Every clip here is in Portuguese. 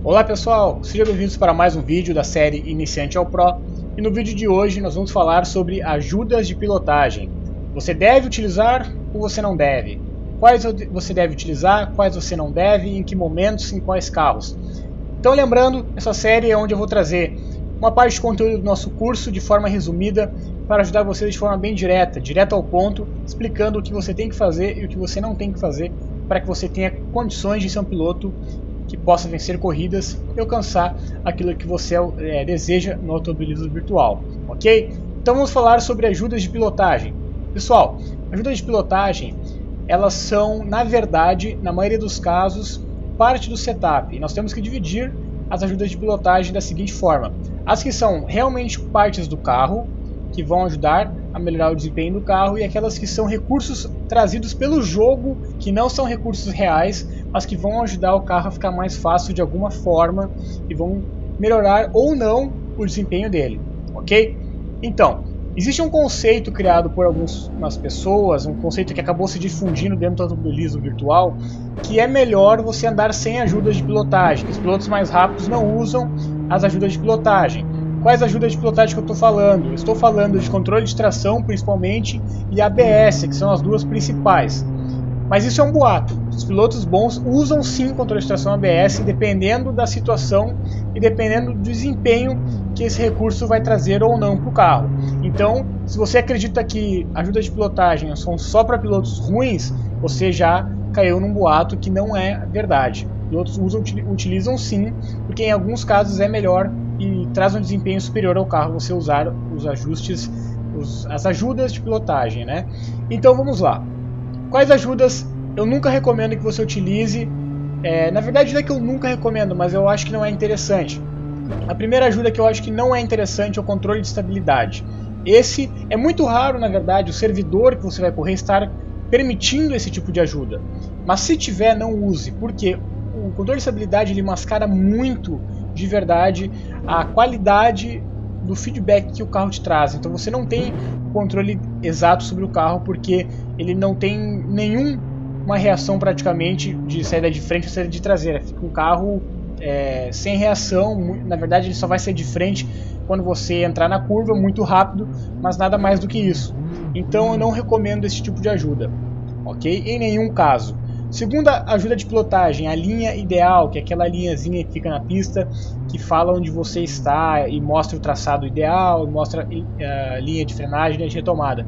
Olá pessoal, sejam bem-vindos para mais um vídeo da série Iniciante ao Pro. E no vídeo de hoje nós vamos falar sobre ajudas de pilotagem. Você deve utilizar ou você não deve? Quais você deve utilizar, quais você não deve, em que momentos, em quais carros. Então lembrando, essa série é onde eu vou trazer uma parte de conteúdo do nosso curso de forma resumida para ajudar você de forma bem direta, direto ao ponto, explicando o que você tem que fazer e o que você não tem que fazer para que você tenha condições de ser um piloto que possa vencer corridas e alcançar aquilo que você deseja no automobilismo virtual, ok? Então vamos falar sobre ajudas de pilotagem. Pessoal, ajudas de pilotagem, elas são, na verdade, na maioria dos casos, parte do setup. E nós temos que dividir as ajudas de pilotagem da seguinte forma: as que são realmente partes do carro, que vão ajudar a melhorar o desempenho do carro, e aquelas que são recursos trazidos pelo jogo, que não são recursos reais, mas que vão ajudar o carro a ficar mais fácil de alguma forma e vão melhorar ou não o desempenho dele, ok? Então, existe um conceito criado por algumas pessoas, um conceito que acabou se difundindo dentro do automobilismo virtual, que é melhor você andar sem ajudas de pilotagem, que os pilotos mais rápidos não usam as ajudas de pilotagem. Quais ajudas de pilotagem que eu estou falando? Eu estou falando de controle de tração, principalmente, e ABS, que são as duas principais. Mas isso é um boato. Os pilotos bons usam sim controle de tração ABS, dependendo da situação e dependendo do desempenho que esse recurso vai trazer ou não para o carro. Então, se você acredita que ajudas de pilotagem são só para pilotos ruins, você já caiu num boato que não é verdade. Pilotos utilizam sim, porque em alguns casos é melhor e traz um desempenho superior ao carro você usar os ajustes, as ajudas de pilotagem, né? Então vamos lá. Quais ajudas eu nunca recomendo que você utilize? Na verdade não é que eu nunca recomendo, mas eu acho que não é interessante. A primeira ajuda que eu acho que não é interessante é o controle de estabilidade. Esse é muito raro, na verdade, o servidor que você vai correr estar permitindo esse tipo de ajuda. Mas se tiver, não use, porque o controle de estabilidade ele mascara muito de verdade a qualidade do feedback que o carro te traz. Então você não tem controle exato sobre o carro, porque ele não tem nenhuma reação praticamente de saída de frente ou saída de traseira. Fica um carro sem reação. Na verdade ele só vai sair de frente quando você entrar na curva muito rápido, mas nada mais do que isso. Então eu não recomendo esse tipo de ajuda, ok? Em nenhum caso. Segunda ajuda de pilotagem, a linha ideal, que é aquela linhazinha que fica na pista, que fala onde você está e mostra o traçado ideal, mostra a linha de frenagem e de retomada.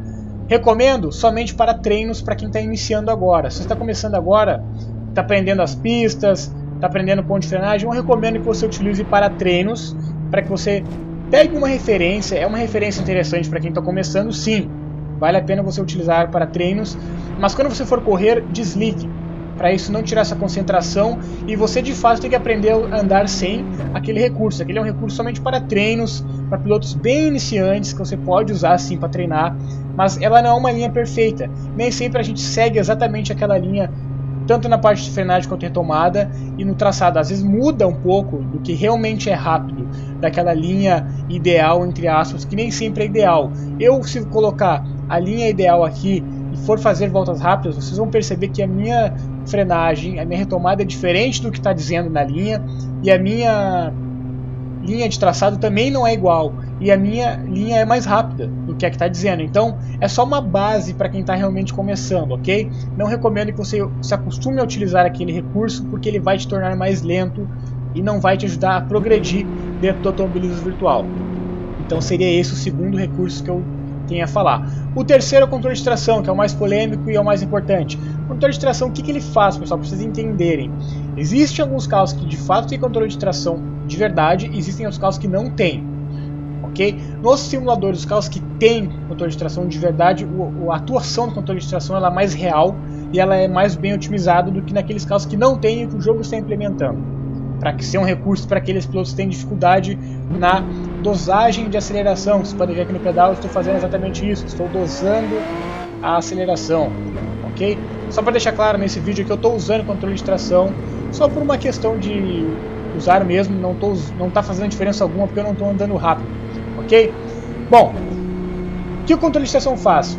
Recomendo somente para treinos para quem está iniciando agora. Se você está começando agora, está aprendendo as pistas, está aprendendo o ponto de frenagem, eu recomendo que você utilize para treinos, para que você pegue uma referência. É uma referência interessante para quem está começando, sim. Vale a pena você utilizar para treinos, mas quando você for correr, desligue. Para isso não tirar essa concentração e você de fato tem que aprender a andar sem aquele recurso. Aquele é um recurso somente para treinos, para pilotos bem iniciantes, que você pode usar sim para treinar, mas ela não é uma linha perfeita. Nem sempre a gente segue exatamente aquela linha, tanto na parte de frenagem quanto retomada e no traçado. Às vezes muda um pouco do que realmente é rápido, daquela linha ideal, entre aspas, que nem sempre é ideal. Se colocar a linha ideal aqui e for fazer voltas rápidas, vocês vão perceber que a minha frenagem, a minha retomada é diferente do que está dizendo na linha, e a minha linha de traçado também não é igual, e a minha linha é mais rápida do que a que está dizendo. Então é só uma base para quem está realmente começando, ok? Não recomendo que você se acostume a utilizar aquele recurso, porque ele vai te tornar mais lento e não vai te ajudar a progredir dentro do automobilismo virtual. Então seria esse o segundo recurso que eu tenho a falar. O terceiro é o controle de tração, que é o mais polêmico e é o mais importante. O controle de tração, o que ele faz, pessoal, para vocês entenderem? Existem alguns carros que de fato tem controle de tração de verdade, existem outros carros que não tem, ok? Nos simuladores, os carros que têm controle de tração de verdade, a atuação do controle de tração ela é mais real e ela é mais bem otimizada do que naqueles carros que não tem e que o jogo está implementando, para que seja um recurso para aqueles pilotos que têm dificuldade na dosagem de aceleração. Vocês podem ver aqui no pedal, eu estou fazendo exatamente isso, estou dosando a aceleração, ok? Só para deixar claro nesse vídeo que eu estou usando controle de tração só por uma questão de usar mesmo, não está fazendo diferença alguma porque eu não estou andando rápido, ok? Bom, o que o controle de tração faz?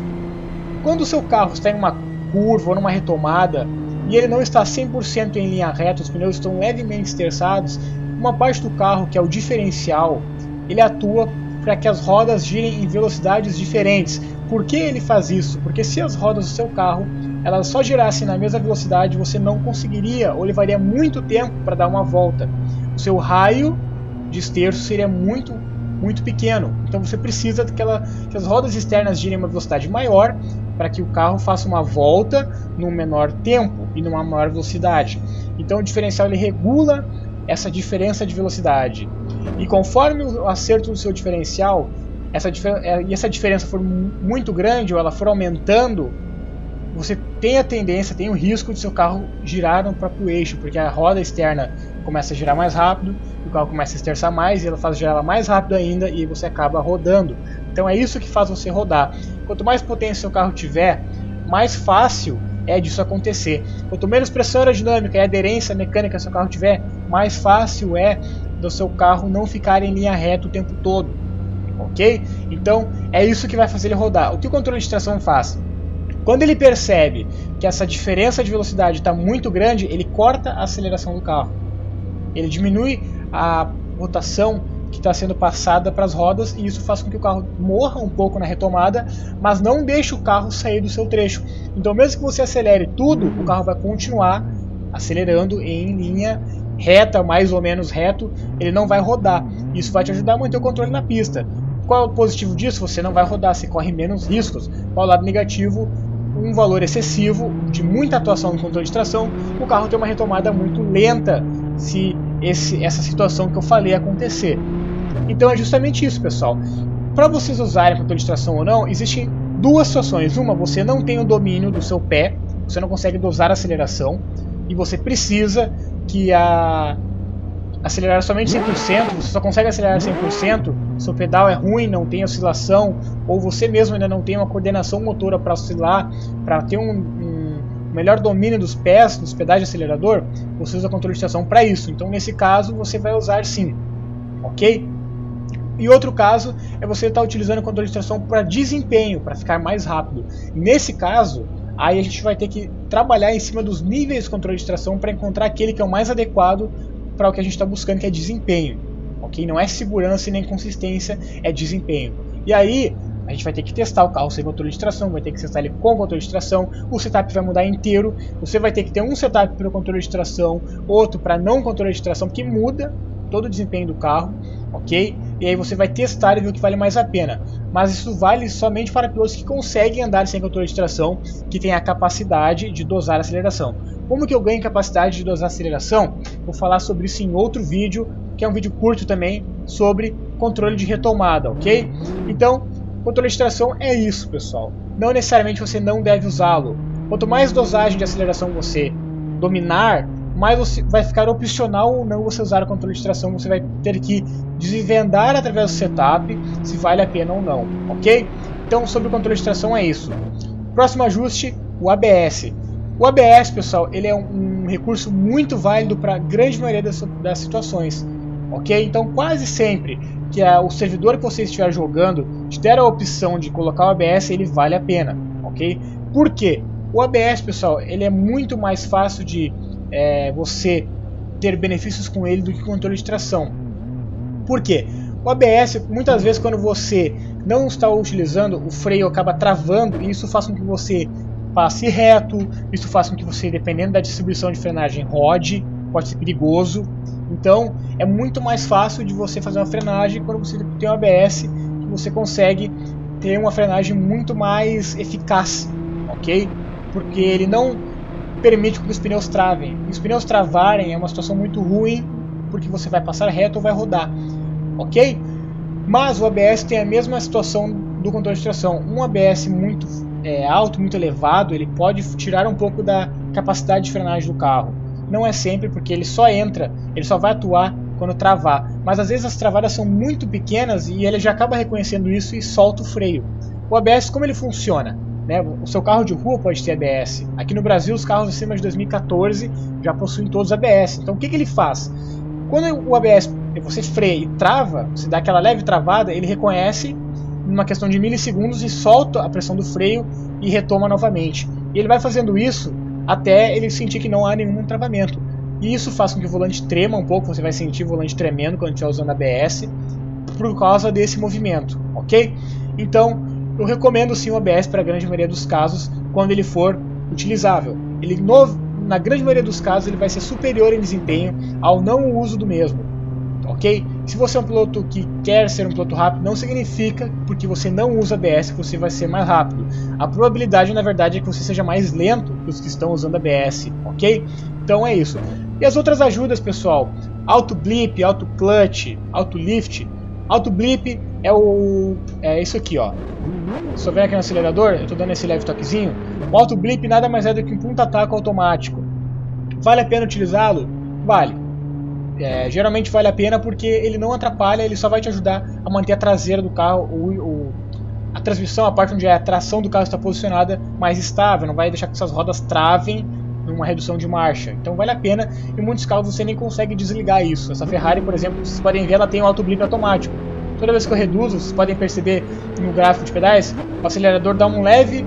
Quando o seu carro está em uma curva ou numa retomada, e ele não está 100% em linha reta, os pneus estão levemente esterçados, uma parte do carro, que é o diferencial, ele atua para que as rodas girem em velocidades diferentes. Por que ele faz isso? Porque se as rodas do seu carro elas só girassem na mesma velocidade, você não conseguiria, ou levaria muito tempo para dar uma volta. O seu raio de esterço seria muito pequeno. Então você precisa que as rodas externas girem uma velocidade maior para que o carro faça uma volta num menor tempo e numa maior velocidade. Então o diferencial ele regula essa diferença de velocidade. E conforme o acerto do seu diferencial, essa diferença for muito grande ou ela for aumentando, você tem a tendência, tem o risco de seu carro girar no próprio eixo, porque a roda externa começa a girar mais rápido, o carro começa a esterçar mais e ela faz girar ela mais rápido ainda e você acaba rodando. Então é isso que faz você rodar. Quanto mais potência seu carro tiver, mais fácil é disso acontecer. Quanto menos pressão aerodinâmica e aderência mecânica seu carro tiver, mais fácil é do seu carro não ficar em linha reta o tempo todo. Ok? Então é isso que vai fazer ele rodar. O que o controle de tração faz? Quando ele percebe que essa diferença de velocidade está muito grande, ele corta a aceleração do carro. Ele diminui a rotação que está sendo passada para as rodas e isso faz com que o carro morra um pouco na retomada, mas não deixe o carro sair do seu trecho. Então mesmo que você acelere tudo, o carro vai continuar acelerando em linha reta, mais ou menos reto, ele não vai rodar. Isso vai te ajudar a manter o controle na pista. Qual é o positivo disso? Você não vai rodar, você corre menos riscos. Qual é o lado negativo? Um valor excessivo de muita atuação no controle de tração, o carro tem uma retomada muito lenta se essa situação que eu falei acontecer. Então é justamente isso, pessoal. Para vocês usarem controle de tração ou não, existem duas situações. Uma, você não tem o domínio do seu pé, você não consegue dosar a aceleração e você precisa que acelerar somente 100%, você só consegue acelerar 100%, seu pedal é ruim, não tem oscilação, ou você mesmo ainda não tem uma coordenação motora para oscilar, para ter um melhor domínio dos pés, dos pedais de acelerador, você usa controle de tração para isso. Então nesse caso você vai usar sim, ok? E outro caso é você estar utilizando o controle de tração para desempenho, para ficar mais rápido. Nesse caso, aí a gente vai ter que trabalhar em cima dos níveis de controle de tração para encontrar aquele que é o mais adequado para o que a gente está buscando, que é desempenho, ok? Não é segurança e nem consistência, é desempenho. E aí a gente vai ter que testar o carro sem controle de tração, vai ter que testar ele com controle de tração, o setup vai mudar inteiro, você vai ter que ter um setup para o controle de tração, outro para não controle de tração, porque muda todo o desempenho do carro, ok? E aí você vai testar e ver o que vale mais a pena. Mas isso vale somente para pilotos que conseguem andar sem controle de tração, que tem a capacidade de dosar a aceleração. Como que eu ganho capacidade de dosar a aceleração? Vou falar sobre isso em outro vídeo, que é um vídeo curto também, sobre controle de retomada, ok? Então, controle de tração é isso, pessoal. Não necessariamente você não deve usá-lo. Quanto mais dosagem de aceleração você dominar, mais você vai ficar opcional ou não você usar o controle de tração. Você vai ter que desvendar através do setup se vale a pena ou não, ok? Então, sobre o controle de tração é isso. Próximo ajuste, o ABS. O ABS, pessoal, ele é um recurso muito válido para a grande maioria das situações, ok? Então, quase sempre que o servidor que você estiver jogando te der a opção de colocar o ABS, ele vale a pena, ok? Por quê? O ABS, pessoal, ele é muito mais fácil de você ter benefícios com ele do que o controle de tração. Por quê? O ABS, muitas vezes, quando você não está utilizando, o freio acaba travando e isso faz com que você passe reto, isso faz com que você, dependendo da distribuição de frenagem, rode, pode ser perigoso. Então, é muito mais fácil de você fazer uma frenagem quando você tem o ABS, que você consegue ter uma frenagem muito mais eficaz, ok? Porque ele não permite que os pneus travem. E os pneus travarem é uma situação muito ruim, porque você vai passar reto ou vai rodar, ok? Mas o ABS tem a mesma situação do controle de tração. Um ABS muito alto, muito elevado, ele pode tirar um pouco da capacidade de frenagem do carro. Não é sempre, porque ele só vai atuar quando travar. Mas às vezes as travadas são muito pequenas e ele já acaba reconhecendo isso e solta o freio. O ABS, como ele funciona? O seu carro de rua pode ter ABS. Aqui no Brasil, os carros acima de 2014 já possuem todos ABS. Então o que ele faz? Quando o ABS, você freia e trava, você dá aquela leve travada, ele reconhece numa questão de milissegundos e solta a pressão do freio e retoma novamente. E ele vai fazendo isso até ele sentir que não há nenhum travamento. E isso faz com que o volante trema um pouco, você vai sentir o volante tremendo quando estiver usando ABS, por causa desse movimento, ok? Então, eu recomendo sim o ABS para a grande maioria dos casos, quando ele for utilizável. Na grande maioria dos casos, ele vai ser superior em desempenho ao não uso do mesmo, ok? Se você é um piloto que quer ser um piloto rápido, não significa porque você não usa ABS que você vai ser mais rápido. A probabilidade, na verdade, é que você seja mais lento que os que estão usando ABS, ok? Então é isso. E as outras ajudas, pessoal? Auto Blip, Auto Clutch, Auto Lift. Auto Blip é isso aqui, ó. Se eu ver aqui no acelerador, eu estou dando esse leve toquezinho. O Auto Blip nada mais é do que um ponta-taco automático. Vale a pena utilizá-lo? Vale. Geralmente vale a pena porque ele não atrapalha, ele só vai te ajudar a manter a traseira do carro, a transmissão, a parte onde a tração do carro está posicionada mais estável, não vai deixar que essas rodas travem numa redução de marcha. Então vale a pena, em muitos carros você nem consegue desligar isso. Essa Ferrari, por exemplo, vocês podem ver, ela tem um Auto Blip automático. Toda vez que eu reduzo, vocês podem perceber no gráfico de pedais, o acelerador dá um leve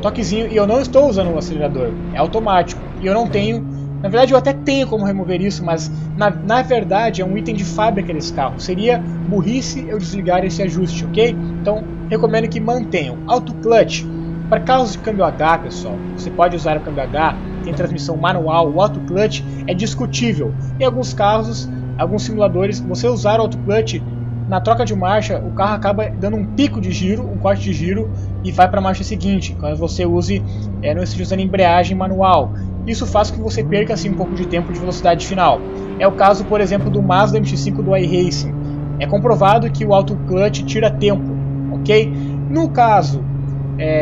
toquezinho e eu não estou usando o acelerador, é automático. E eu não tenho, na verdade eu até tenho como remover isso, mas na verdade é um item de fábrica desse carro. Seria burrice eu desligar esse ajuste, ok? Então recomendo que mantenham. Auto Clutch, para carros de câmbio H, pessoal, você pode usar o câmbio H, tem transmissão manual, o Auto Clutch é discutível. Em alguns casos, alguns simuladores, você usar o Auto Clutch, na troca de marcha, o carro acaba dando um pico de giro, um corte de giro, e vai para a marcha seguinte, quando você não esteja usando embreagem manual. Isso faz com que você perca assim, um pouco de tempo de velocidade final. É o caso, por exemplo, do Mazda MX-5 do iRacing. É comprovado que o Auto Clutch tira tempo, ok? No caso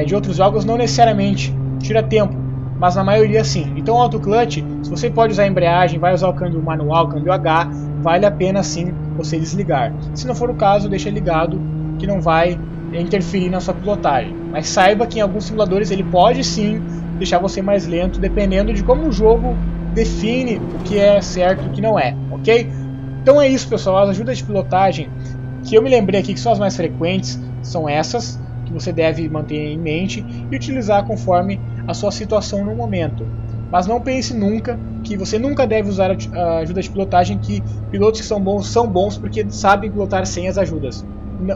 de outros jogos, não necessariamente tira tempo, mas na maioria sim. Então o Auto Clutch, se você pode usar a embreagem, vai usar o câmbio manual, o câmbio H, vale a pena sim você desligar. Se não for o caso, deixa ligado, que não vai interferir na sua pilotagem. Mas saiba que em alguns simuladores ele pode sim deixar você mais lento, dependendo de como o jogo define o que é certo e o que não é, ok? Então é isso, pessoal. As ajudas de pilotagem que eu me lembrei aqui que são as mais frequentes, são essas que você deve manter em mente e utilizar conforme a sua situação no momento. Mas não pense nunca que você nunca deve usar a ajuda de pilotagem, que pilotos que são bons porque sabem pilotar sem as ajudas.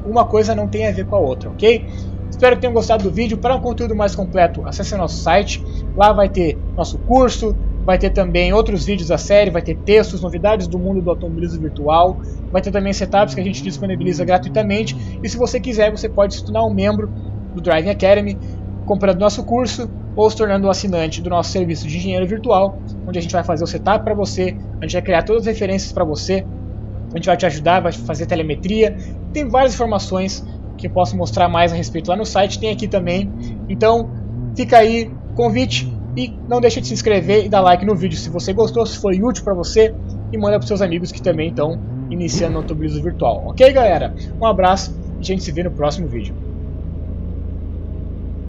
Uma coisa não tem a ver com a outra, ok? Espero que tenham gostado do vídeo. Para um conteúdo mais completo, acesse nosso site. Lá vai ter nosso curso, vai ter também outros vídeos da série, vai ter textos, novidades do mundo do automobilismo virtual, vai ter também setups que a gente disponibiliza gratuitamente. E se você quiser, você pode se tornar um membro do Driving Academy, comprando nosso curso ou se tornando um assinante do nosso serviço de engenheiro virtual, onde a gente vai fazer o setup para você, a gente vai criar todas as referências para você, a gente vai te ajudar, vai fazer telemetria, tem várias informações que eu posso mostrar mais a respeito lá no site, tem aqui também. Então fica aí convite e não deixa de se inscrever e dar like no vídeo se você gostou, se foi útil para você, e manda para seus amigos que também estão iniciando no automobilismo virtual. Ok, galera? Um abraço e a gente se vê no próximo vídeo.